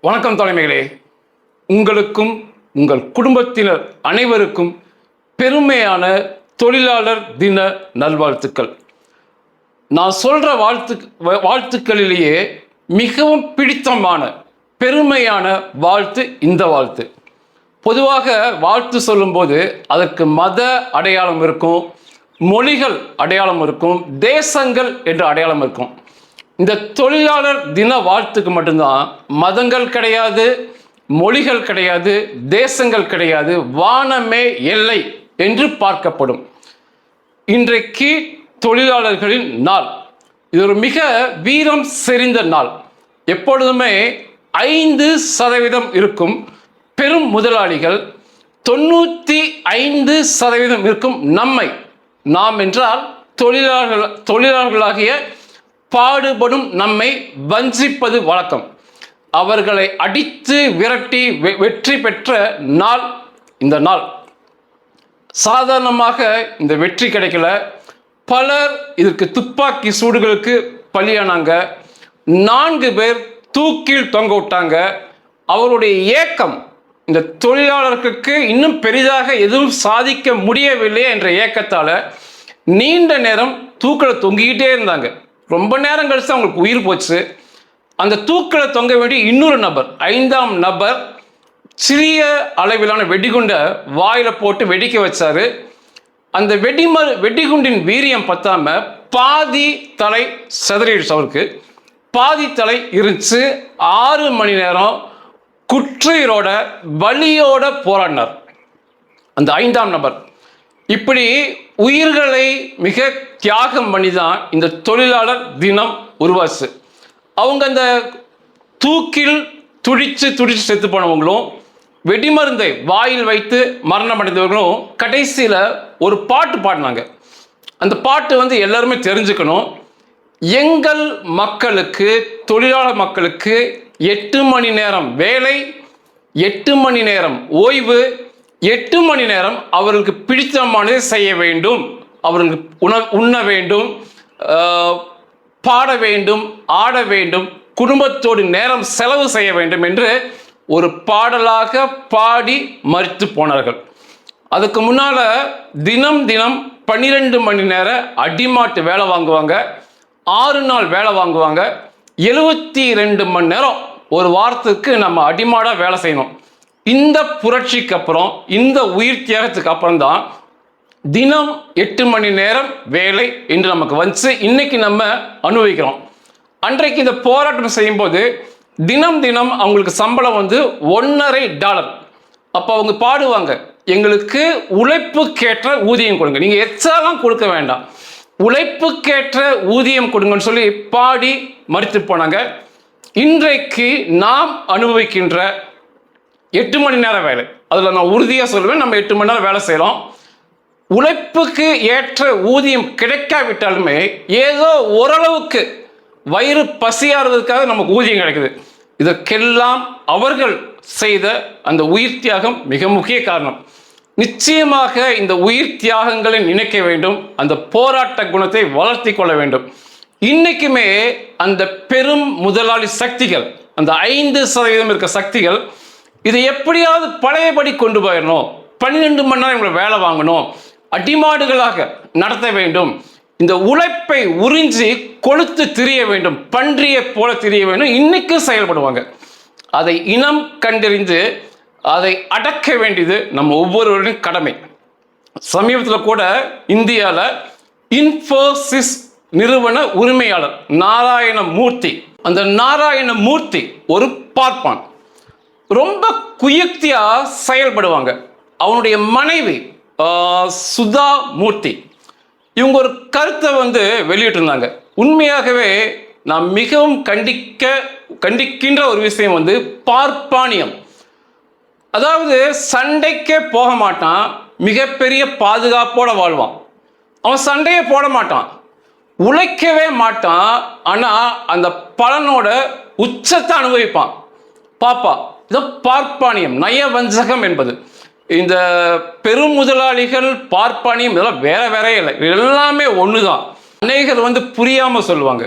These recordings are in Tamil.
வணக்கம் தலைமைகளே. உங்களுக்கும் உங்கள் குடும்பத்தினர் அனைவருக்கும் பெருமையான தொழிலாளர் தின நல்வாழ்த்துக்கள். நான் சொல்ற வாழ்த்துக்களிலேயே மிகவும் பிடித்தமான பெருமையான வாழ்த்து இந்த வாழ்த்து. பொதுவாக வாழ்த்து சொல்லும்போது அதற்கு மத அடையாளம் இருக்கும், மொழிகள் அடையாளம் இருக்கும், தேசங்கள் என்ற அடையாளம் இருக்கும். இந்த தொழிலாளர் தின வாழ்த்துக்கு மட்டும்தான் மதங்கள் கிடையாது, மொழிகள் கிடையாது, தேசங்கள் கிடையாது, வானமே எல்லை என்று பார்க்கப்படும். இன்றைக்கு தொழிலாளர்களின் நாள். இது ஒரு மிக வீரம் செறிந்த நாள். எப்பொழுதுமே 5% இருக்கும் பெரும் முதலாளிகள், 95% இருக்கும் நாம் என்றால் தொழிலாளர்களாகிய பாடுபடும் நம்மை வஞ்சிப்பது வழக்கம். அவர்களை அடித்து விரட்டி வெற்றி பெற்ற நாள் இந்த நாள். சாதாரணமாக இந்த வெற்றி கிடைக்கல. பலர் இதற்கு துப்பாக்கி சூடுகளுக்கு பலியானாங்க. 4 பேர் தூக்கில் தொங்க விட்டாங்க. அவருடைய ஏக்கம், இந்த தொழிலாளர்களுக்கு இன்னும் பெரிதாக எதுவும் சாதிக்க முடியவில்லை என்ற ஏக்கத்தால் நீண்ட நேரம் தூக்கில் தொங்கிக்கிட்டே இருந்தாங்க. ரொம்ப நேரம் கழிச்சு அவங்களுக்கு உயிர் போச்சு. அந்த தூக்கில் தொங்க வேண்டிய இன்னொரு நபர், 5ஆம் நபர், சிறிய அளவிலான வெடிகுண்டை வாயில போட்டு வெடிக்க வச்சாரு. அந்த வெடிகுண்டின் வீரியம் பத்தாம பாதி தலை செதறிடுச்சு. அவருக்கு பாதி தலை இருந்துச்சு. 6 மணி நேரம் குற்றுயிரோட வலியோட போராடினார் அந்த 5ஆம் நபர். இப்படி உயிர்களை மிக தியாகம் பண்ணி தான் இந்த தொழிலாளர் தினம் உருவாச்சு. அவங்க அந்த தூக்கில் துடிச்சு செத்து போனவங்களும், வெடிமருந்தை வாயில் வைத்து மரணம் அடைந்தவர்களும் கடைசியில் ஒரு பாட்டு பாடினாங்க. அந்த பாட்டு எல்லாருமே தெரிஞ்சுக்கணும். எங்கள் மக்களுக்கு, தொழிலாளர் மக்களுக்கு 8 மணி நேரம் வேலை, 8 மணி நேரம் ஓய்வு, 8 மணி நேரம் அவர்களுக்கு பிடித்தமானதை செய்ய வேண்டும், அவர்களுக்கு உண்ண வேண்டும், பாட வேண்டும், ஆட வேண்டும், குடும்பத்தோடு நேரம் செலவு செய்ய வேண்டும் என்று ஒரு பாடலாக பாடி மரித்து போனார்கள். அதுக்கு முன்னால தினம் 12 மணி நேரம் அடிமாட்டு வேலை வாங்குவாங்க, 6 நாள் வேலை வாங்குவாங்க, 72 மணி நேரம் ஒரு வாரத்துக்கு நம்ம அடிமாடா வேலை செய்யணும். இந்த புரட்சிக்கு அப்புறம், இந்த உயிர் தியாகத்துக்கு அப்புறம் தான் தினம் 8 மணி நேரம் வேலை என்று நமக்கு வந்து இன்னைக்கு நம்ம அனுபவிக்கிறோம். அன்றைக்கு இந்த போராட்டம் செய்யும்போது தினம் அவங்களுக்கு சம்பளம் $1.50. அப்போ அவங்க பாடுவாங்க, எங்களுக்கு உழைப்புக்கேற்ற ஊதியம் கொடுங்க, நீங்க எச்சாலாம் கொடுக்க வேண்டாம், உழைப்புக்கேற்ற ஊதியம் கொடுங்கன்னு சொல்லி பாடி மறித்து போனாங்க. இன்றைக்கு நாம் அனுபவிக்கின்ற 8 மணி நேரம் வேலை, அதில் நான் உறுதியாக சொல்லுவேன், நம்ம 8 மணி நேரம் வேலை செய்கிறோம். உழைப்புக்கு ஏற்ற ஊதியம் கிடைக்காவிட்டாலுமே ஏதோ ஓரளவுக்கு வயிறு பசியாறதுக்காக நமக்கு ஊதியம் கிடைக்குது. இதற்கெல்லாம் அவர்கள் செய்த அந்த உயிர் தியாகம் மிக முக்கிய காரணம். நிச்சயமாக இந்த உயிர் தியாகங்களை நினைக்க வேண்டும், அந்த போராட்ட குணத்தை வளர்த்தி கொள்ள வேண்டும். இன்னைக்குமே அந்த பெரும் முதலாளி சக்திகள், அந்த 5% இருக்க சக்திகள், இதை எப்படியாவது பழையபடி கொண்டு போயிடணும், 12 மணி நேரம் இவங்களை வேலை வாங்கணும், அடிமாடுகளாக நடத்த வேண்டும், இந்த உழைப்பை உறிஞ்சி கொளுத்து திரிய வேண்டும், பன்றியை போல திரிய வேண்டும், இன்னைக்கு செயல்படுவாங்க. அதை இனம் கண்டறிந்து அதை அடக்க வேண்டியது நம்ம ஒவ்வொருவரின் கடமை. சமீபத்தில் கூட இந்தியாவில் இன்ஃபோசிஸ் நிறுவன உரிமையாளர் நாராயணமூர்த்தி, அந்த நாராயணமூர்த்தி ஒரு பார்ப்பான், ரொம்ப குயுக்தியா செயல்படுவாங்க. அவனுடைய மனைவி சுதா மூர்த்தி, இவங்க ஒரு கருத்தை வெளியிட்டிருந்தாங்க. உண்மையாகவே நான் மிகவும் கண்டிக்கின்ற ஒரு விஷயம் பார்ப்பானியம். அதாவது சண்டைக்கே போக மாட்டான், மிகப்பெரிய பாதுகாப்போட வாழ்வான். அவன் சண்டையே போட மாட்டான், உழைக்கவே மாட்டான், ஆனா அந்த பலனோட உச்சத்தை அனுபவிப்பான். பாப்பா, இது பார்ப்பானியம், நயவஞ்சகம் என்பது. இந்த பெரும் முதலாளிகள், பார்ப்பானியம், இதெல்லாம் வேற இல்லை, எல்லாமே ஒண்ணுதான். அநேகர் புரியாம சொல்லுவாங்க,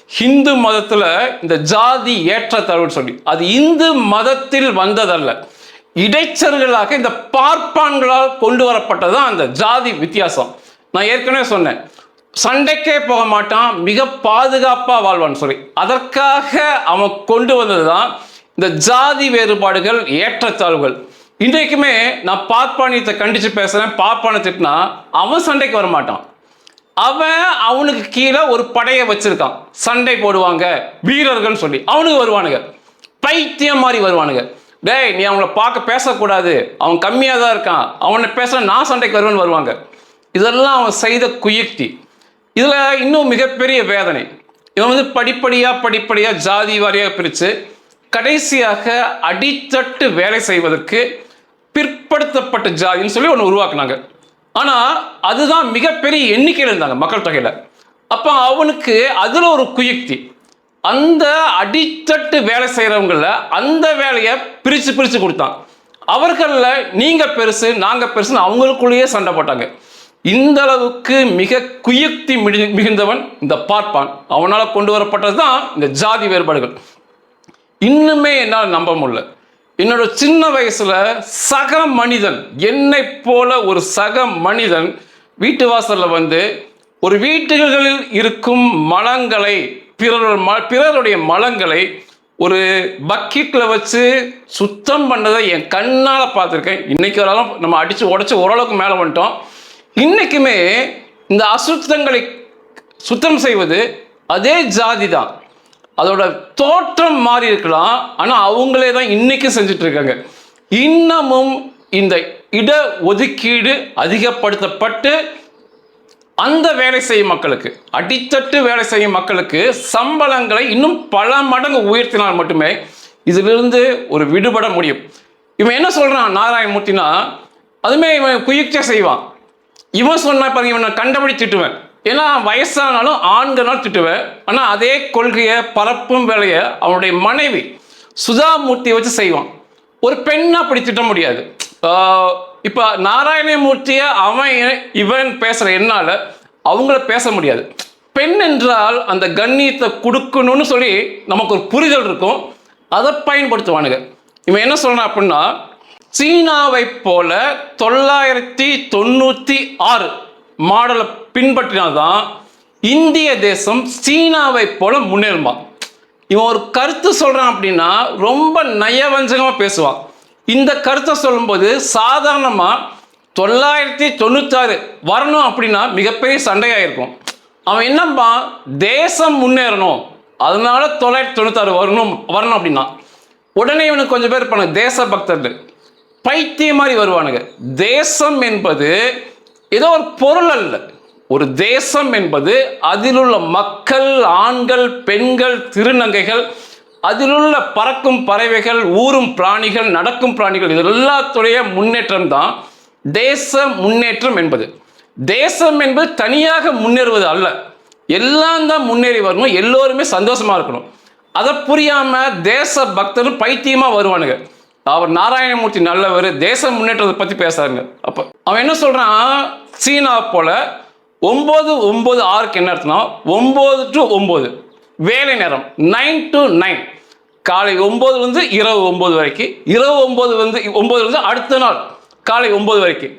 ஹிந்து மதத்துல இந்த ஜாதி ஏற்றத்தாழ்வுன்னு சொல்லி, அது இந்து மதத்தில் வந்ததல்ல, இடைச்சர்களாக இந்த பார்ப்பான்களால் கொண்டு வரப்பட்டதான் அந்த ஜாதி வித்தியாசம். நான் ஏற்கனவே சொன்னேன், சண்டைக்கே போக மாட்டான், மிக பாதுகாப்பா வாழ்வான்னு சொல்லி. அதற்காக அவன் கொண்டு வந்ததுதான் இந்த ஜாதி வேறுபாடுகள், ஏற்றத்தாழ்வுகள். இன்றைக்குமே நான் பார்ப்பானியத்தை கண்டிச்சு பேசுறேன், பார்ப்பானை திட்டினா அவன் சண்டைக்கு வர மாட்டான். அவனுக்கு கீழே ஒரு படையை வச்சிருக்கான், சண்டை போடுவாங்க வீரர்கள் சொல்லி, அவனுக்கு வருவானுங்க, பைத்தியம் மாதிரி வருவானுங்க. டேய், நீ அவங்கள பார்க்க பேசக்கூடாது, அவன் கம்மியாக தான் இருக்கான், அவனை பேச நான் சண்டைக்கு வருவேன்னு வருவாங்க. இதெல்லாம் அவன் செய்த குயுக்தி. இதில் இன்னும் மிகப்பெரிய வேதனை, இவன் படிப்படியாக ஜாதி வாரியாக பிரித்து கடைசியாக அடித்தட்டு வேலை செய்வதற்கு பிற்படுத்தப்பட்ட ஜாதின்னு சொல்லி ஒன்று உருவாக்குனாங்க. ஆனால் அதுதான் மிகப்பெரிய எண்ணிக்கையில் இருந்தாங்க மக்கள் தொகையில். அப்போ அவனுக்கு அதில் ஒரு குயுக்தி, அந்த அடித்தட்டு வேலை செய்கிறவங்கள அந்த வேலையை பிரித்து கொடுத்தான். அவர்களில் நீங்கள் பெருசு நாங்கள் பெருசுன்னு அவங்களுக்குள்ளேயே சண்டை போட்டாங்க. இந்த அளவுக்கு மிக குயுக்தி மிகுந்தவன் இந்த பார்ப்பான். அவனால் கொண்டு வரப்பட்டது தான் இந்த ஜாதி வேறுபாடுகள். இன்னுமே என்னால் நம்ப முடியல. என்னோட சின்ன வயசுல சக மனிதன், என்னை போல ஒரு சக மனிதன் வீட்டு வாசல்ல வந்து ஒரு வீட்டுகளில் இருக்கும் மலங்களை, பிறருடைய மலங்களை ஒரு பக்கெட்ல வச்சு சுத்தம் பண்ணதை என் கண்ணால பார்த்துருக்கேன். இன்னைக்கு வராலும் நம்ம அடிச்சு உடைச்சு ஓரளவுக்கு மேலே வந்துட்டோம். இன்னைக்குமே இந்த அசுத்தங்களை சுத்தம் செய்வது அதே ஜாதி தான். அதோட தோற்றம் மாறி இருக்கலாம், ஆனால் அவங்களே தான் இன்னைக்கு செஞ்சுட்டு இருக்காங்க. இன்னமும் இந்த இட ஒதுக்கீடு அதிகப்படுத்தப்பட்டு அந்த வேலை செய்யும் மக்களுக்கு, அடித்தட்டு வேலை செய்யும் மக்களுக்கு சம்பளங்களை இன்னும் பல மடங்கு உயர்த்தினால் மட்டுமே இதிலிருந்து ஒரு விடுபட முடியும். இவன் என்ன சொல்றான் நாராயணமூர்த்தினா, அதுமே இவன் குயுக்தியா செய்வான். இவன் சொன்னா பாருங்க, இவனை கண்டபடி திட்டுவேன், ஏன்னா வயசானாலும் ஆண்களால் திட்டுவேன். ஆனால் அதே கொள்கையை பரப்பும் வேலையை அவனுடைய மனைவி சுதாமூர்த்தியை வச்சு செய்வான். ஒரு பெண்ணை அப்படி திட்ட முடியாது. இப்போ நாராயணமூர்த்தியை இவன் பேசுகிற என்னால் அவங்கள பேச முடியாது. பெண் என்றால் அந்த கண்ணியத்தை கொடுக்கணும்னு சொல்லி நமக்கு ஒரு புரிதல் இருக்கும், அதை பயன்படுத்துவானுங்க. இவன் என்ன சொல்றான் அப்படின்னா, சீனாவை போல 996 மாடலை பின்பற்றினால்தான் இந்திய தேசம் சீனாவை போல முன்னேறுமா. இவன் ஒரு கருத்து சொல்றான் அப்படின்னா ரொம்ப நயவஞ்சகமா பேசுவான். இந்த கருத்தை சொல்லும்போது சாதாரணமா 996 வரணும் அப்படின்னா மிகப்பெரிய சண்டையாயிருக்கும். அவன் என்னப்பா, தேசம் முன்னேறணும் அதனால 996 வரணும் அப்படின்னா உடனே இவனுக்கு கொஞ்சம் பேர் இருப்பாங்க தேச பக்தர்கள், பைத்தியம் மாதிரி வருவானுங்க. தேசம் என்பது ஏதோ ஒரு பொருள் அல்ல. ஒரு தேசம் என்பது அதிலுள்ள மக்கள், ஆண்கள், பெண்கள், திருநங்கைகள், அதிலுள்ள பறக்கும் பறவைகள், ஊரும் பிராணிகள், நடக்கும் பிராணிகள், இது எல்லாத்துடைய முன்னேற்றம் தான் தேச முன்னேற்றம் என்பது. தேசம் என்பது தனியாக முன்னேறுவது அல்ல, எல்லாம் தான் முன்னேறி வரணும், எல்லோருமே சந்தோஷமா இருக்கணும். அதை புரியாம தேச பக்தரும் பைத்தியமா வருவானுங்க. அவர் நாராயணமூர்த்தி நல்லவர், தேச முன்னேற்றத்தை பத்தி பேசுறாங்க. அப்ப அவன் என்ன சொல்றான், சீனா போல 9-9-6 என்ன அர்த்தம்னா 9 to 9 வேலை நேரம், 9 to 9, காலை 9 இரவு 9 வரைக்கும், இரவு 9 அடுத்த நாள் காலை 9 வரைக்கும்,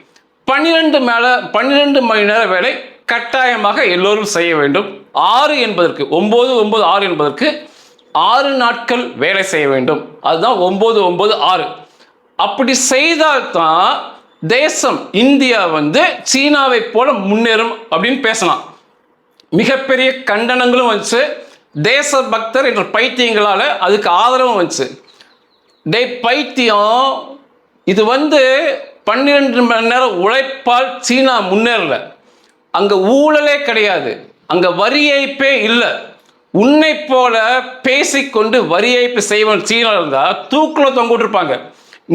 12 மணி நேர வேலை கட்டாயமாக எல்லோரும் செய்ய வேண்டும். 6 என்பதற்கு 9-9-6 என்பதற்கு 6 நாட்கள் வேலை செய்ய வேண்டும். அதுதான் 9-9-6. அப்படி செய்தால்தான் தேசம் இந்தியா சீனாவை போல முன்னேறும் அப்படின்னு பேசலாம். மிகப்பெரிய கண்டனங்களும் வந்துச்சு, தேச பக்தர் என்ற பைத்தியங்களால அதுக்கு ஆதரவும் வந்துச்சு. டே பைத்தியம், இது 12 மணி நேரம் உழைப்பால் சீனா முன்னேறல. அங்க ஊழலே கிடையாது, அங்க வரி ஏய்ப்பே இல்லை. உன்னை போல பேசிக்கொண்டு வரி ஏய்ப்பு செய்வன் சீனா இருந்தா தூக்குல தொங்கிட்டு இருப்பாங்க.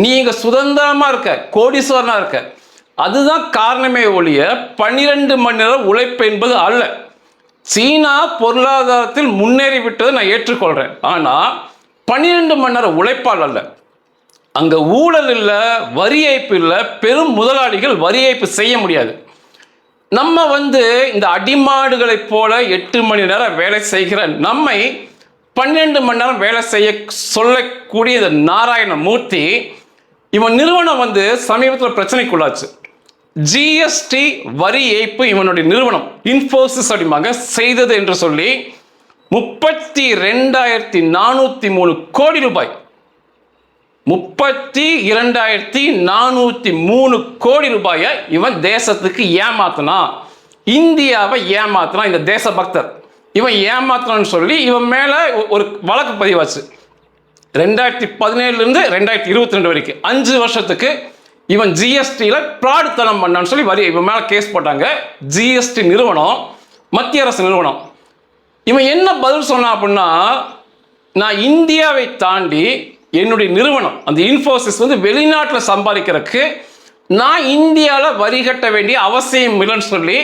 நீங்க சுதந்திரமா இருக்க, கோடீஸ்வரனா இருக்க. அதுதான் காரணமே ஒழிய 12 மணி நேரம் உழைப்பு என்பது அல்ல. சீனா பொருளாதாரத்தில் முன்னேறி விட்டதை நான் ஏற்றுக்கொள்றேன், ஆனா 12 மணி நேரம் உழைப்பால் அல்ல. அங்க ஊழல் இல்லை, வரி ஏய்ப்பு இல்லை, பெரும் முதலாளிகள் வரி ஏய்ப்பு செய்ய முடியாது. நம்ம இந்த அடிமாடுகளைப் போல 8 மணி நேரம் வேலை செய்கிற நம்மை 12 மணி நேரம் வேலை செய்ய சொல்லக்கூடிய இந்த நாராயணமூர்த்தி, இவன் நிறுவனம் சமீபத்தில் பிரச்சனைக்குள்ளாச்சு. ஜிஎஸ்டி வரி ஏய்ப்பு இவனுடைய நிறுவனம் இன்ஃபோசிஸ் அப்படிமாக செய்தது என்று சொல்லி 32,403 கோடி ரூபாய் 32,403 கோடி ரூபாயை இவன் தேசத்துக்கு ஏமாத்தினா, இந்தியாவை ஏமாத்தினா. இந்த தேசபக்தர் இவன் ஏமாத்தினான்னு சொல்லி இவன் மேல ஒரு வழக்கு பதிவாச்சு. 2017 2022 வரைக்கும் 5 வருஷத்துக்கு இவன் ஜிஎஸ்டியில பிராடுத்தனம் பண்ணான்னு சொல்லி இவன் மேல கேஸ் போட்டாங்க. ஜிஎஸ்டி நிறுவனம், மத்திய அரசு நிறுவனம். இவன் என்ன பதில் சொன்னான் அப்படின்னா, நான் இந்தியாவை தாண்டி என்னுடைய நிறுவனம் அந்த இன்ஃபோசிஸ் வெளிநாட்டில் சம்பாதிக்கிறதுக்கு நான் இந்தியாவில் வரி கட்ட வேண்டிய அவசியம் இல்லைன்னு சொல்லி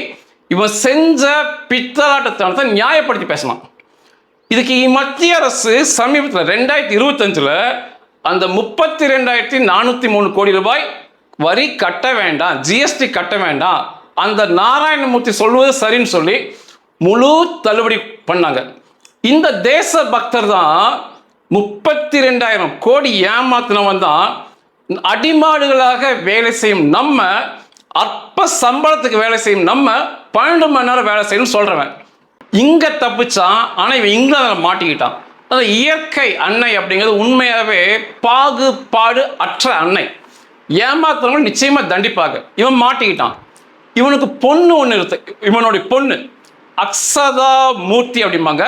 இவன் செஞ்ச பித்தலாட்டத்தனத்தை நியாயப்படுத்தி பேசலாம். இதுக்கு மத்திய அரசு சமீபத்தில் 2025 அந்த 32,403 கோடி ரூபாய் வரி கட்ட வேண்டாம், ஜிஎஸ்டி கட்ட வேண்டாம், அந்த நாராயணமூர்த்தி சொல்வது சரின்னு சொல்லி முழு தள்ளுபடி பண்ணாங்க. இந்த தேச பக்தர் தான் 32,000 கோடி ஏமாத்தினவன் தான் அடிமாடுகளாக வேலை செய்யும் நம்ம, அற்ப சம்பளத்துக்கு வேலை செய்யும் நம்ம 12 மணி நேரம் வேலை செய்யணும்னு சொல்றவன் இங்க தப்பிச்சான். ஆனா இவன் இங்கிலாந்துல மாட்டிக்கிட்டான். இயற்கை அன்னை அப்படிங்கிறது உண்மையாவே பாகுபாடு அற்ற அன்னை. ஏமாத்துறவங்க நிச்சயமா தண்டிப்பாங்க. இவன் மாட்டிக்கிட்டான். இவனுக்கு பொண்ணு ஒன்று இருக்கு. இவனுடைய பொண்ணு அக்ஷதா மூர்த்தி அப்படிம்பாங்க.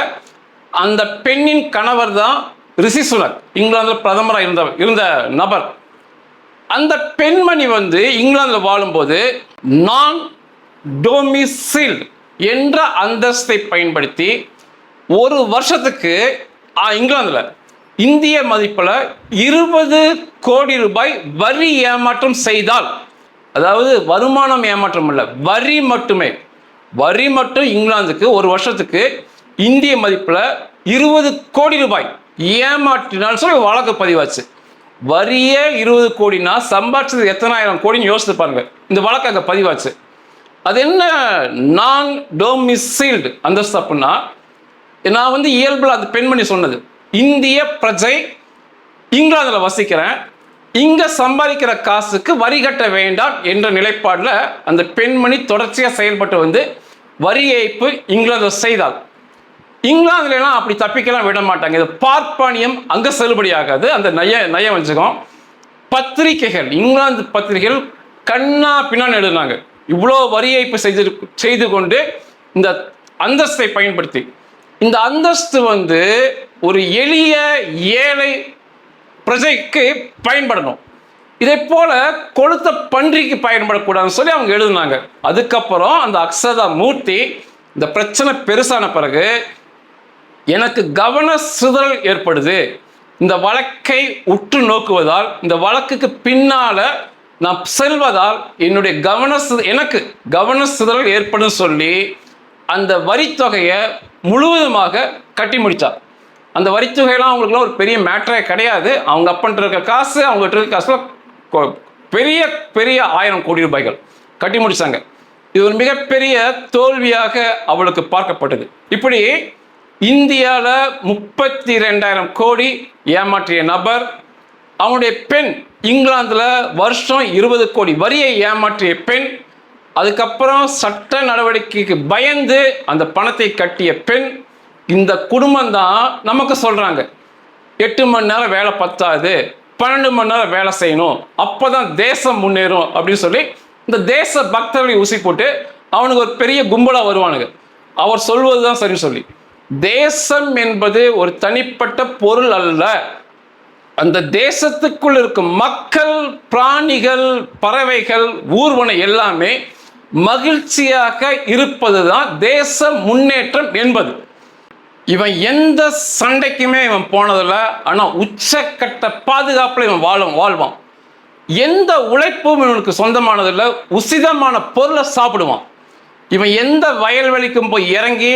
அந்த பெண்ணின் கணவர் தான் ரிஷி சுனக், இங்கிலாந்தில் பிரதமராக இருந்த நபர். அந்த பெண்மணி இங்கிலாந்தில் வாழும்போது நான் டொமிசைல்டு என்ற அந்தஸ்தை பயன்படுத்தி ஒரு வருஷத்துக்கு இங்கிலாந்தில் இந்திய மதிப்பில் 20 கோடி ரூபாய் வரி ஏமாற்றம் செய்தால், அதாவது வருமானம் ஏமாற்றம் இல்லை, வரி மட்டுமே, வரி மட்டும் இங்கிலாந்துக்கு ஒரு வருஷத்துக்கு இந்திய மதிப்பில் 20 கோடி ரூபாய் ஏமாற்றினால் சொல்லி வழக்கு பதிவாச்சு. வரியே 20 கோடினா சம்பாதிச்சது எத்தனாயிரம் கோடின்னு யோசித்து பாருங்க. இந்த வழக்கு அங்கே பதிவாச்சு. அது என்ன நான் டொமிசைல்டு அந்தஸ்து அப்படின்னா, நான் இயல்பில் அந்த பெண்மணி சொன்னது, இந்திய பிரஜை, இங்கிலாந்தில் வசிக்கிறேன், இங்கே சம்பாதிக்கிற காசுக்கு வரி கட்ட வேண்டாம் என்ற நிலைப்பாடில் அந்த பெண்மணி தொடர்ச்சியாக செயல்பட்டு வரி ஏய்ப்பு இங்கிலாந்தில் செய்தால், இங்கிலாந்துலாம் அப்படி தப்பிக்கலாம் விட மாட்டாங்க. இது பார்ப்பானியம் அங்கே செல்லுபடி ஆகாது. அந்த நய வச்சுக்கோம். பத்திரிகைகள், இங்கிலாந்து பத்திரிகைகள் கண்ணா பின்னான்னு எழுதுனாங்க. இவ்வளோ வரி ஏய்ப்பு செய்து கொண்டு இந்த அந்தஸ்தை பயன்படுத்தி, இந்த அந்தஸ்து ஒரு எளிய ஏழை பிரஜைக்கு பயன்படணும், இதே போல கொளுத்த பன்றிக்கு பயன்படக்கூடாதுன்னு சொல்லி அவங்க எழுதுனாங்க. அதுக்கப்புறம் அந்த அக்ஷதா மூர்த்தி இந்த பிரச்சனை பெருசான பிறகு எனக்கு கவன சிதறல் ஏற்படுது, இந்த வழக்கை உற்று நோக்குவதால், இந்த வழக்குக்கு பின்னால நான் செல்வதால் என்னுடைய எனக்கு கவன சிதறல் ஏற்படும் சொல்லி அந்த வரித்தொகையை முழுவதுமாக கட்டி முடித்தார். அந்த வரித்தொகையெல்லாம் அவங்களுக்குலாம் ஒரு பெரிய மேட்டரே கிடையாது. அவங்க அப்பன்ட்டு இருக்க காசு, அவங்ககிட்ட இருக்க காசுல பெரிய பெரிய 1000 கோடி ரூபாய்கள் கட்டி முடிச்சாங்க. இது ஒரு மிகப்பெரிய தோல்வியாக அவளுக்கு பார்க்கப்பட்டது. இப்படி இந்தியாவில் 32,000 கோடி ஏமாற்றிய நபர், அவனுடைய பெண் இங்கிலாந்தில் வருஷம் 20 கோடி வரியை ஏமாற்றிய பெண், அதுக்கப்புறம் சட்ட நடவடிக்கைக்கு பயந்து அந்த பணத்தை கட்டிய பெண், இந்த குடும்பம் தான் நமக்கு சொல்றாங்க 8 மணி நேரம் வேலை பத்தாது, 12 மணி நேரம் வேலை செய்யணும், அப்போதான் தேசம் முன்னேறும் அப்படின்னு சொல்லி இந்த தேச பக்தர்களை ஊசி போட்டு அவனுக்கு ஒரு பெரிய கும்பலாக வருவானுங்க. அவர் சொல்வதுதான் சரின்னு சொல்லி, தேசம் என்பது ஒரு தனிப்பட்ட பொருள் அல்ல, அந்த தேசத்துக்குள் இருக்கும் மக்கள், பிராணிகள், பறவைகள், ஊர்வன எல்லாமே மகிழ்ச்சியாக இருப்பதுதான் தேச முன்னேற்றம் என்பது. இவன் எந்த சண்டைக்குமே இவன் போனதில்ல. ஆனா உச்சக்கட்ட பாதுகாப்புல இவன் வாழ்வான். எந்த உழைப்பும் இவனுக்கு சொந்தமானதில்லை. உசிதமான பொருளை சாப்பிடுவான். இவன் எந்த வயல்வெளிக்கும் போய் இறங்கி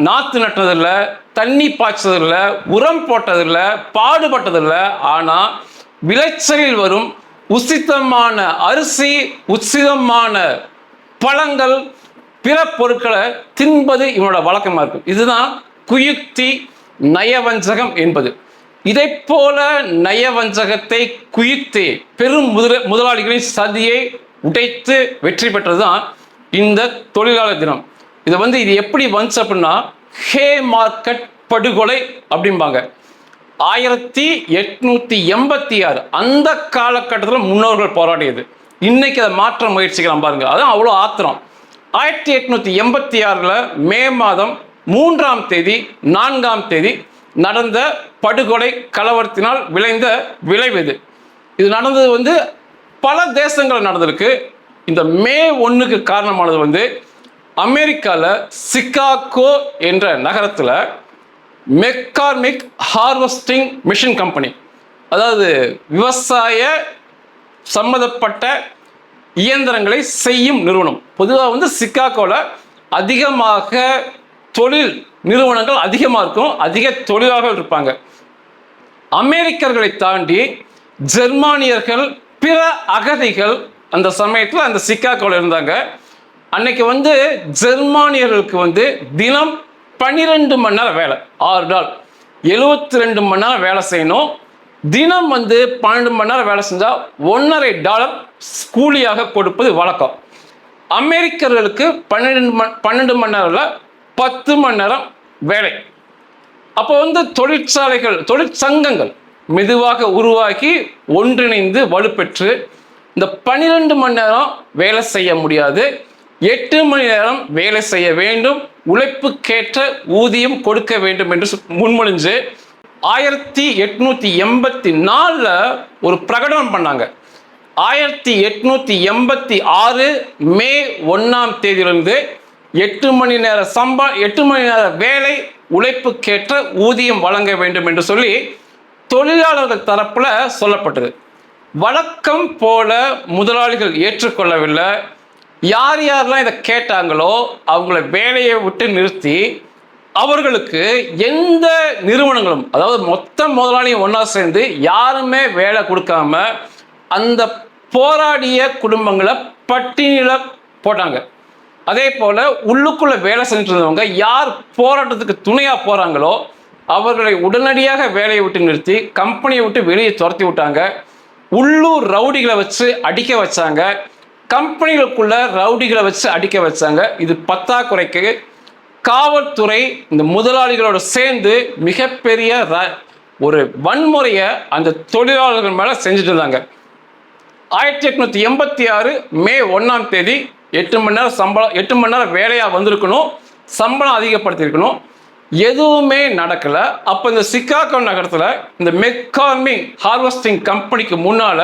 நாற்று நட்டதில்லை, தண்ணி பாய்ச்சதில்லை, உரம் போட்டதில்லை, பாடுபட்டதில்லை. ஆனா விளைச்சலில் வரும் உசிதமான அரிசி, உசிதமான பழங்கள், பிற பொருட்களை தின்பது இவனோட வழக்கமாக இருக்கும். இதுதான் குயுக்தி நயவஞ்சகம் என்பது. இதை போல நயவஞ்சகத்தை குயுக்தி பெரும் முதலாளிகளின் சதியை உடைத்து வெற்றி பெற்றது தான் இந்த தொழிலாளர் தினம். இது எப்படி வந்துச்சு அப்படின்னா, ஹே மார்க்கெட் படுகொலை அப்படிம்பாங்க. 1886 அந்த காலகட்டத்தில் முன்னோர்கள் போராடியது. இன்னைக்கு அதை மாற்ற முயற்சிக்கலாம் பாருங்க. அதான் அவ்வளோ ஆத்திரம். 1886 மே மாதம் 3ஆம் தேதி 4ஆம் தேதி நடந்த படுகொலை கலவரத்தினால் விளைந்த விளைவு இது நடந்தது பல தேசங்கள் நடந்திருக்கு. இந்த மே 1க்கு காரணமானது அமெரிக்காவில் சிகாகோ என்ற நகரத்தில் மெக்கார்மிக் ஹார்வெஸ்டிங் மிஷின் கம்பெனி, அதாவது விவசாய சம்பந்தப்பட்ட இயந்திரங்களை செய்யும் நிறுவனம். பொதுவாக சிகாகோவில் அதிகமாக தொழில் நிறுவனங்கள் அதிகமாக இருக்கும், அதிக தொழிலாளர்கள் இருப்பாங்க. அமெரிக்கர்களை தாண்டி ஜெர்மானியர்கள், பிற அகதிகள் அந்த சமயத்தில் அந்த சிகாகோவில் இருந்தாங்க. அன்னைக்கு ஜெர்மானியர்களுக்கு தினம் 12 மணி நேரம் வேலை, $6, 72 மணி நேரம் வேலை செய்யணும். தினம் 12 மணி நேரம் வேலை செஞ்சால் $1.50 கூலியாக கொடுப்பது வழக்கம். அமெரிக்கர்களுக்கு 12 மணி நேரம் 10 மணி நேரம் வேலை. அப்போ தொழிற்சாலைகள், தொழிற்சங்கங்கள் மெதுவாக உருவாக்கி ஒன்றிணைந்து வலுப்பெற்று இந்த 12 மணி நேரம் வேலை செய்ய முடியாது, 8 மணி நேரம் வேலை செய்ய வேண்டும், உழைப்புக்கேற்ற ஊதியம் கொடுக்க வேண்டும் என்று முன்மொழிஞ்சு 1884 ஒரு பிரகடனம் பண்ணாங்க. 1886 மே 1ஆம் தேதியிலிருந்து 8 மணி நேர வேலை, உழைப்புக்கேற்ற ஊதியம் வழங்க வேண்டும் என்று சொல்லி தொழிலாளர்கள் தரப்புல சொல்லப்பட்டது. வழக்கம் போல முதலாளிகள் ஏற்றுக்கொள்ளவில்லை. யார் யாரெல்லாம் இதை கேட்டாங்களோ அவங்கள வேலையை விட்டு நிறுத்தி அவர்களுக்கு எந்த நிறுவனங்களும், அதாவது மொத்த முதலாளியும் ஒன்றா சேர்ந்து யாருமே வேலை கொடுக்காம அந்த போராடிய குடும்பங்களை பட்டினியில போட்டாங்க. அதே போல உள்ளுக்குள்ள வேலை செஞ்சுட்டு இருந்தவங்க யார் போராட்டத்துக்கு துணையா போறாங்களோ அவர்களை உடனடியாக வேலையை விட்டு நிறுத்தி கம்பெனியை விட்டு வெளியே துரத்தி விட்டாங்க. உள்ளூர் ரவுடிகளை வச்சு அடிக்க வச்சாங்க, கம்பெனிகளுக்குள்ள ரவுடிகளை வச்சு அடிக்க வச்சாங்க. இது பத்தாக்குறைக்கு காவல்துறை இந்த முதலாளிகளோட சேர்ந்து மிகப்பெரிய ஒரு வன்முறையை அந்த தொழிலாளர்கள் மேல செஞ்சுட்டு இருந்தாங்க. 1886 மே 1ஆம் தேதி 8 மணி நேரம் சம்பளம், 8 மணி நேரம் வேலையா வந்திருக்கணும், சம்பளம் அதிகப்படுத்தியிருக்கணும். எதுவுமே நடக்கல. அப்போ இந்த சிகாகோ நகரத்தில் இந்த மெக்கார்மிக் ஹார்வெஸ்டிங் கம்பெனிக்கு முன்னால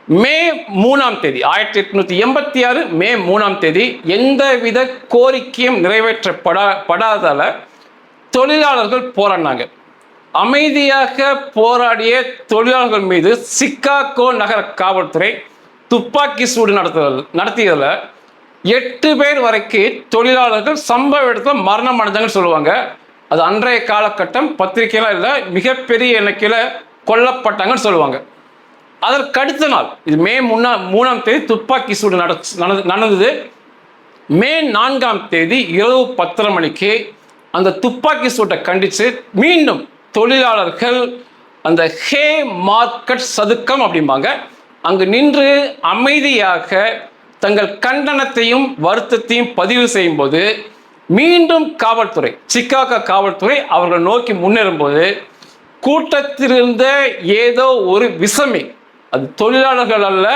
மே 3ஆம் தேதி 1886 மே 3ஆம் தேதி எந்தவித கோரிக்கையும் நிறைவேற்றப்படாதால தொழிலாளர்கள் போராடினாங்க. அமைதியாக போராடிய தொழிலாளர்கள் மீது சிகாகோ நகர காவல்துறை துப்பாக்கி சூடு நடத்தியதில் 8 பேர் வரைக்கும் தொழிலாளர்கள் சம்பவ இடத்துல மரணம் அடைஞ்சாங்கன்னு சொல்லுவாங்க. அது அன்றைய காலகட்டம், பத்திரிகைலாம் இல்லை, மிகப்பெரிய எண்ணிக்கையில் கொல்லப்பட்டாங்கன்னு சொல்லுவாங்க. அதற்கு அடுத்த நாள், இது மே 3ஆம் தேதி துப்பாக்கி சூடு நடந்தது. மே 4ஆம் தேதி இரவு 10:30 மணிக்கு அந்த துப்பாக்கி சூட்டை கண்டித்து மீண்டும் தொழிலாளர்கள் அந்த ஹே மார்க்கெட் சதுக்கம் அப்படிம்பாங்க அங்கு நின்று அமைதியாக தங்கள் கண்டனத்தையும் வருத்தத்தையும் பதிவு செய்யும் போது மீண்டும் காவல்துறை, சிகாகோ காவல்துறை அவர்கள் நோக்கி முன்னேறும்போது கூட்டத்திலிருந்த ஏதோ ஒரு விசமி, அது தொழிலாளர்கள் அல்ல,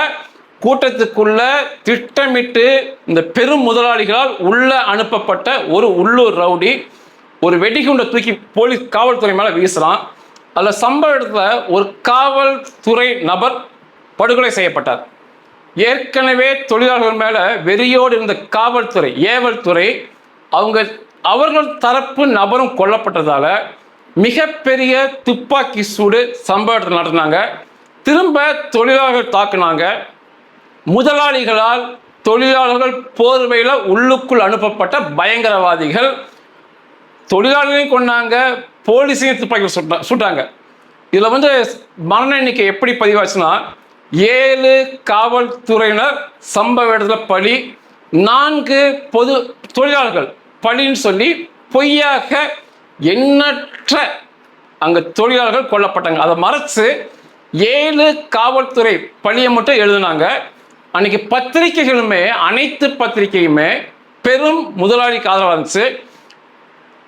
கூட்டத்துக்குள்ள திட்டமிட்டு இந்த பெரும் முதலாளிகளால் உள்ள அனுப்பப்பட்ட ஒரு உள்ளூர் ரவுடி ஒரு வெடிகுண்டை தூக்கி காவல்துறை மேல வீசுறான். அதில் சம்பவ இடத்துல ஒரு காவல்துறை நபர் படுகொலை செய்யப்பட்டார். ஏற்கனவே தொழிலாளர்கள் மேல வெறியோடு இருந்த காவல்துறை, ஏவல் துறை, அவர்கள் தரப்பு நபரும் கொல்லப்பட்டதால மிகப்பெரிய துப்பாக்கி சூடு சம்பவ இடத்துல நடத்தினாங்க. திரும்ப தொழிலாளர்கள் தாக்குனாங்க. முதலாளிகளால் தொழிலாளர்கள் போர்வையில் உள்ளுக்குள் அனுப்பப்பட்ட பயங்கரவாதிகள் தொழிலாளர்களையும் கொண்டாங்க, போலீஸையும் துப்பாக்கி சுட்டாங்க. இதில் மரண எண்ணிக்கை எப்படி பதிவாச்சுன்னா 7 காவல்துறையினர் சம்பவ இடத்துல பலி, 4 பொது தொழிலாளர்கள் பலின்னு சொல்லி பொய்யாக எண்ணற்ற அங்கே தொழிலாளர்கள் கொல்லப்பட்டாங்க. அதை மறைச்சு 7 காவல்துறை பழியை மட்டும் எழுதுனாங்க. அன்னைக்கு பத்திரிகைகளுமே, அனைத்து பத்திரிகையுமே பெரும் முதலாளிக்கு ஆதரவாக இருந்துச்சு.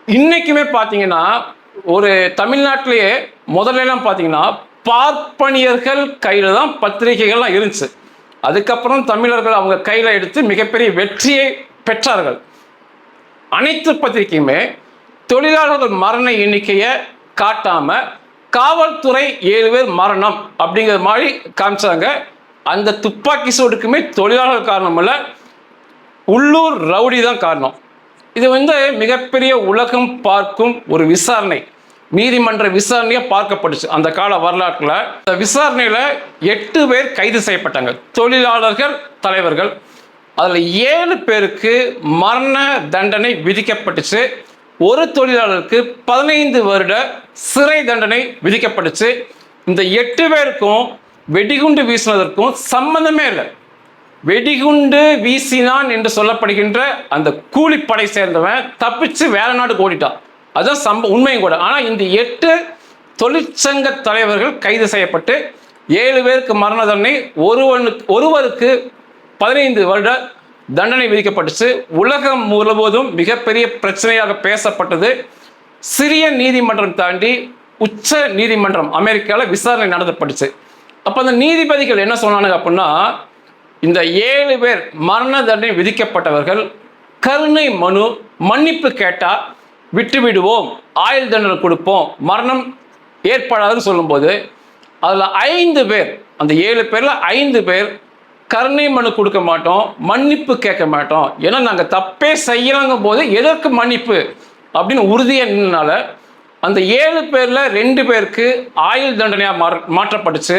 இன்னைக்குமே பார்த்தீங்கன்னா ஒரு தமிழ்நாட்டிலேயே முதல்லாம் பார்த்தீங்கன்னா பார்ப்பனியர்கள் கையில் தான் பத்திரிகைகள்லாம் இருந்துச்சு. அதுக்கப்புறம் தமிழர்கள் அவங்க கையில் எடுத்து மிகப்பெரிய வெற்றியை பெற்றார்கள். அனைத்து பத்திரிகையுமே தொழிலாளர்கள் மரண எண்ணிக்கையை காட்டாம காவல்துறை 7 பேர் மரணம் அப்படிங்கிற மாதிரி காமிச்சாங்க. அந்த துப்பாக்கி சூடுக்குமே தொழிலாளர்கள் காரணம் இல்லை, உள்ளூர் ரவுடி தான் காரணம். இது மிகப்பெரிய உலகம் பார்க்கும் ஒரு விசாரணை, நீதிமன்ற விசாரணையா பார்க்கப்பட்டுச்சு அந்த கால வரலாற்றில். இந்த விசாரணையில 8 பேர் கைது செய்யப்பட்டாங்க, தொழிலாளர்கள் தலைவர்கள். அதுல 7 பேருக்கு மரண தண்டனை விதிக்கப்பட்டுச்சு. ஒரு தொழிலாளருக்கு 15 வருட சிறை தண்டனை விதிக்கப்பட்டுச்சு. இந்த 8 பேருக்கும் வெடிகுண்டு வீசினதற்கும் சம்பந்தமே இல்லை. வெடிகுண்டு வீசினான் என்று சொல்லப்படுகின்ற அந்த கூலிப்படை சேர்ந்தவன் தப்பிச்சு வேற நாடு ஓடிட்டான். அதுதான் உண்மையும் கூட. ஆனால் இந்த 8 தொழிற்சங்க தலைவர்கள் கைது செய்யப்பட்டு 7 பேருக்கு மரண தண்டனை, ஒருவருக்கு 15 வருட தண்டனை விதிக்கப்பட்டுச்சு. உலகம் முழுவதும் மிகப்பெரிய பிரச்சனையாக பேசப்பட்டது. சிறிய நீதிமன்றம் தாண்டி உச்ச நீதிமன்றம் அமெரிக்காவில் விசாரணை நடத்தப்பட்டுச்சு. அப்போ அந்த நீதிபதிகள் என்ன சொன்னாங்க அப்படின்னா, இந்த 7 பேர் மரண தண்டனை விதிக்கப்பட்டவர்கள் கருணை மனு மன்னிப்பு கேட்டா விட்டு விடுவோம், ஆயுள் தண்டனை கொடுப்போம், மரணம் ஏற்படாதுன்னு சொல்லும்போது அதில் 5 பேர், அந்த 7 பேரில் 5 பேர் கருணை மனு கொடுக்க மாட்டோம், மன்னிப்பு கேட்க மாட்டோம், ஏன்னா நாங்கள் தப்பே செய்யலாங்க போது எதற்கு மன்னிப்பு அப்படின்னு உறுதியாக நின்றனால அந்த 7 பேரில் 2 பேருக்கு ஆயுள் தண்டனையாக மாற்றப்பட்டுச்சு.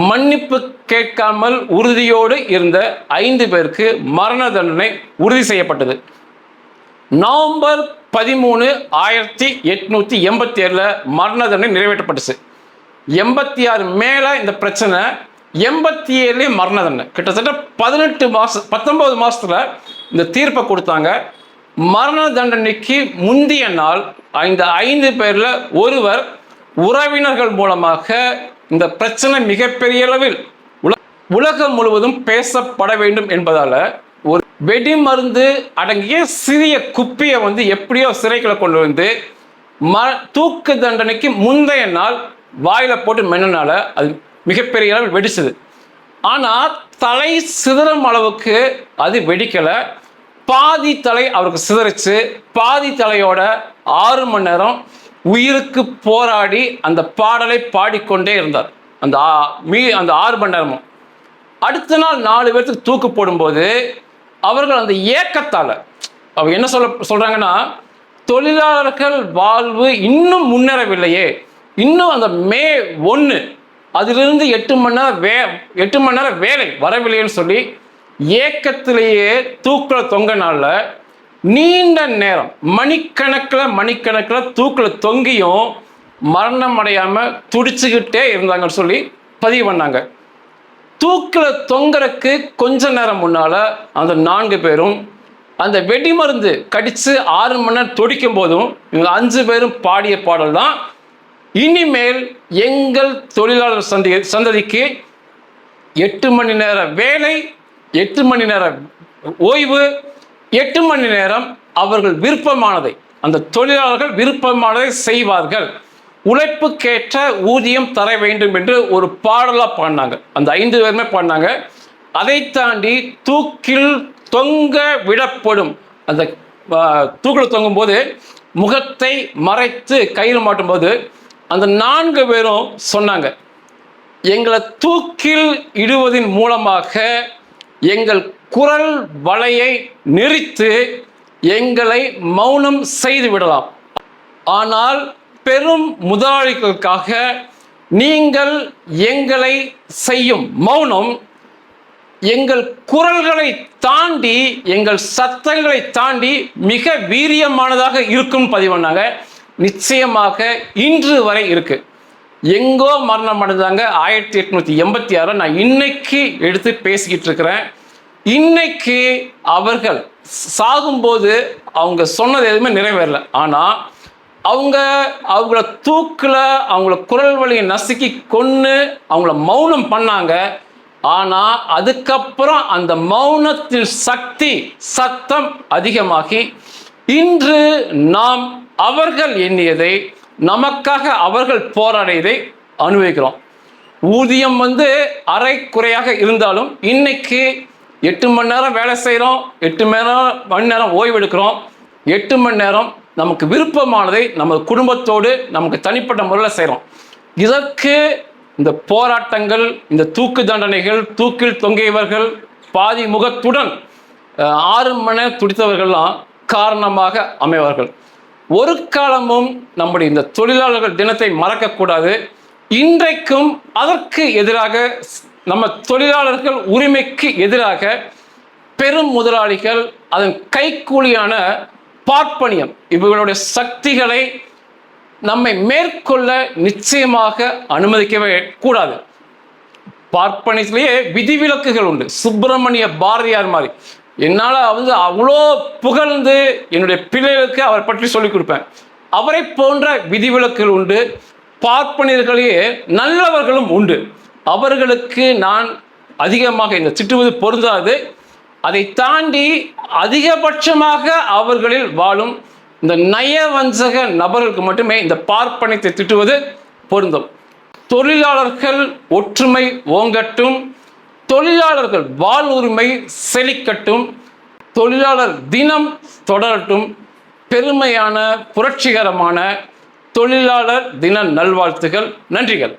மன்னிப்பு கேட்காமல் உறுதியோடு இருந்த 5 பேருக்கு மரண தண்டனை உறுதி செய்யப்பட்டது. நவம்பர் 13, 1887 மரண தண்டனை நிறைவேற்றப்பட்டுச்சு. 86 மேல இந்த பிரச்சனை, 87 மரண தண்டனை. கிட்டத்தட்ட 19 மாசத்துல இந்த தீர்ப்பை கொடுத்தாங்க. மரண தண்டனைக்கு முந்தைய நாள் இந்த 5 பேர்ல ஒருவர் உறவினர்கள் மூலமாக இந்த பிரச்சனை மிகப்பெரிய அளவில் உலகம் முழுவதும் பேசப்பட வேண்டும் என்பதால ஒரு வெடிமருந்து அடங்கிய சிறிய குப்பியை எப்படியோ சிறைக்குள்ள கொண்டு வந்து தூக்கு தண்டனைக்கு முந்தைய நாள் வாயில போட்டு மென்னனால அது மிகப்பெரிய அளவில் வெடிச்சது. ஆனா தலை சிதறும் அளவுக்கு அது வெடிக்கல. பாதி தலை அவருக்கு சிதறிச்சு. பாதி தலையோட 6 மணி நேரம் உயிருக்கு போராடி அந்த பாடலை பாடிக்கொண்டே இருந்தார். அந்த 6 மணி நேரமும். அடுத்த நாள் 4 பேருக்கு தூக்கு போடும்போது அவர்கள் அந்த ஏக்கத்தால் அவங்க என்ன சொல்றாங்கன்னா, தொழிலாளர்கள் வாழ்வு இன்னும் முன்னேறவில்லையே, இன்னும் அந்த மே 1 அதிலிருந்து 8 மணி நேரம் வேலை வரவில்லைன்னு சொல்லி ஏக்கத்திலேயே தூக்கில் தொங்க நாள்ல நீண்ட நேரம் மணிக்கணக்கில் தூக்கில் தொங்கியும் மரணம் அடையாம துடிச்சுக்கிட்டே இருந்தாங்கன்னு சொல்லி பதிவு பண்ணாங்க. தூக்கில் தொங்கறக்கு கொஞ்ச நேரம் முன்னால அந்த 4 பேரும் அந்த வெடிமருந்து கடிச்சு 6 மணி நேரம் துடிக்கும் போதும் இவங்க 5 பேரும் பாடிய பாடல் தான், இனிமேல் எங்கள் தொழிலாளர் சந்ததிக்கு 8 மணி நேர வேலை, 8 மணி நேரம் ஓய்வு, 8 மணி நேரம் அவர்கள் விருப்பமானதை, அந்த தொழிலாளர்கள் விருப்பமானதை செய்வார்கள், உழைப்புக்கேற்ற ஊதியம் தர வேண்டும் என்று ஒரு பாடலா பாடினாங்க. அந்த 5 பேருமே பாடினாங்க. அதை தாண்டி தூக்கில் தொங்க விடப்படும், அந்த தூக்கில் தொங்கும் போது முகத்தை மறைத்து கயிறு மாட்டும் போது அந்த 4 பேரும் சொன்னாங்க, எங்களை தூக்கில் இடுவதன் மூலமாக எங்கள் குரல் வலையை நெரித்து எங்களை மௌனம் செய்து விடலாம், ஆனால் பெரும் முதலாளிகளுக்காக நீங்கள் எங்களை செய்யும் மௌனம் எங்கள் குரல்களை தாண்டி, எங்கள் சத்தங்களை தாண்டி மிக வீரியமானதாக இருக்கும் பதிவு பண்ணாங்க. நிச்சயமாக இன்று வரை இருக்கு. எங்கோ மரணம் அடைந்தாங்க 1886. நான் இன்னைக்கு எடுத்து பேசிக்கிட்டு இருக்கிறேன். இன்னைக்கு அவர்கள் சாகும்போது அவங்க சொன்னது எதுவுமே நிறைவேறல. ஆனால் அவங்கள தூக்கில் அவங்கள குரல் வழியை நசுக்கி கொன்று அவங்கள மௌனம் பண்ணாங்க. ஆனால் அதுக்கப்புறம் அந்த மௌனத்தின் சக்தி சத்தம் அதிகமாகி இன்று நாம் அவர்கள் எண்ணியதை, நமக்காக அவர்கள் போராடியதை அனுபவிக்கிறோம். ஊதியம் அரை குறையாக இருந்தாலும் இன்னைக்கு 8 மணி நேரம் வேலை செய்கிறோம், 8 மணி நேரம் ஓய்வு எடுக்கிறோம். 8 மணி நேரம் நமக்கு விருப்பமானதை நம்ம குடும்பத்தோடு நமக்கு தனிப்பட்ட முறையில் செய்கிறோம். இதற்கு இந்த போராட்டங்கள், இந்த தூக்கு தண்டனைகள், தூக்கில் தொங்கியவர்கள், பாதி முகத்துடன் 6 மணி நேரம் துடித்தவர்கள்லாம் காரணமாக அமைவார்கள். ஒரு காலமும் நம்முடைய இந்த தொழிலாளர்கள் தினத்தை மறக்கக்கூடாது. இன்றைக்கும் அதற்கு எதிராக, நம்ம தொழிலாளர்கள் உரிமைக்கு எதிராக பெரும் முதலாளிகள், அதன் கைக்கூலியான பார்ப்பனியம், இவர்களுடைய சக்திகளை நம்மை மேற்கொள்ள நிச்சயமாக அனுமதிக்கவே கூடாது. பார்ப்பனியத்திலேயே விதிவிலக்குகள் உண்டு. சுப்பிரமணிய பாரதியார் மாதிரி என்னால் அவ்வளோ புகழ்ந்து என்னுடைய பிள்ளைகளுக்கு அவர் பற்றி சொல்லிக் கொடுப்பேன். அவரை போன்ற விதிவிலக்குகள் உண்டு. பார்ப்பனியர்களே நல்லவர்களும் உண்டு. அவர்களுக்கு நான் அதிகமாக இந்த திட்டுவது பொருந்தாது. அதை தாண்டி அதிகபட்சமாக அவர்களில் வாழும் இந்த நயவஞ்சக நபர்களுக்கு மட்டுமே இந்த பார்ப்பனியத்தை திட்டுவது பொருந்தும். தொழிலாளர்கள் ஒற்றுமை ஓங்கட்டும், தொழிலாளர்கள் வாழ்வுரிமை செழிக்கட்டும், தொழிலாளர் தினம் தொடரட்டும். பெருமையான புரட்சிகரமான தொழிலாளர் தின நல்வாழ்த்துகள். நன்றிகள்.